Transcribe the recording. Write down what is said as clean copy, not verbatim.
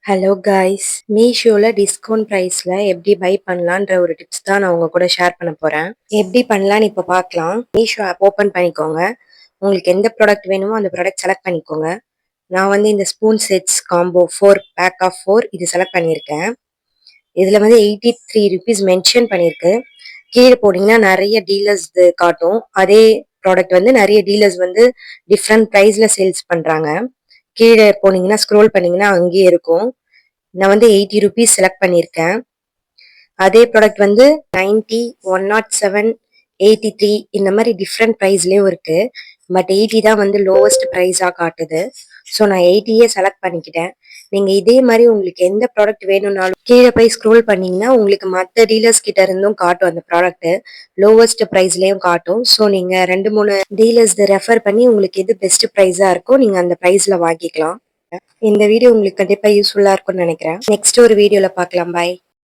Hello guys, மீஷோல discount ப்ரைஸ்ல எப்படி by பண்ணலான்ற ஒரு tips தான் நான் உங்க கூட ஷேர் பண்ண போறேன். எப்படி பண்ணலான்னு இப்போ பார்க்கலாம். மீஷோ ஆப் ஓப்பன் பண்ணிக்கோங்க. உங்களுக்கு எந்த ப்ராடக்ட் வேணுமோ அந்த ப்ராடக்ட் செலக்ட் பண்ணிக்கோங்க. நான் வந்து இந்த spoon sets combo 4 pack of 4 இது செலக்ட் பண்ணியிருக்கேன். இதில் வந்து 83 ருபீஸ் மென்ஷன் பண்ணியிருக்கு. கீழே போனீங்கன்னா நிறைய டீலர்ஸ் காட்டும். அதே ப்ராடக்ட் வந்து நிறைய டீலர்ஸ் வந்து டிஃப்ரெண்ட் ப்ரைஸ்ல சேல்ஸ் பண்றாங்க. கீழே போனீங்கன்னா ஸ்க்ரோல் பண்ணீங்கன்னா அங்கேயே இருக்கும். நான் வந்து 80 ருபீஸ் செலக்ட் பண்ணியிருக்கேன். அதே ப்ராடக்ட் வந்து 90, 107, 83 இந்த மாதிரி டிஃப்ரெண்ட் ப்ரைஸ்லேயும் இருக்கு. பட் 80 தான் வந்து லோவஸ்ட் ப்ரைஸாக காட்டுது. ஸோ நான் 80யே செலக்ட் பண்ணிக்கிட்டேன். நீங்கள் இதே மாதிரி உங்களுக்கு எந்த ப்ராடக்ட் வேணும்னாலும் கீழே போய் ஸ்க்ரோல் பண்ணீங்கன்னா உங்களுக்கு மற்ற டீலர்ஸ் கிட்ட இருந்தும் காட்டும் அந்த ப்ராடக்ட் லோவஸ்ட் ப்ரைஸ்லேயும் காட்டும். ஸோ நீங்கள் 2-3 டீலர்ஸ் ரெஃபர் பண்ணி உங்களுக்கு எது பெஸ்ட் ப்ரைஸாக இருக்கோ நீங்கள் அந்த ப்ரைஸில் வாங்கிக்கலாம். இந்த வீடியோ உங்களுக்கு கண்டிப்பா யூஸ்ஃபுல்லா இருக்கும்னு நினைக்கிறேன். நெக்ஸ்ட் ஒரு வீடியோல பார்க்கலாம். பாய்.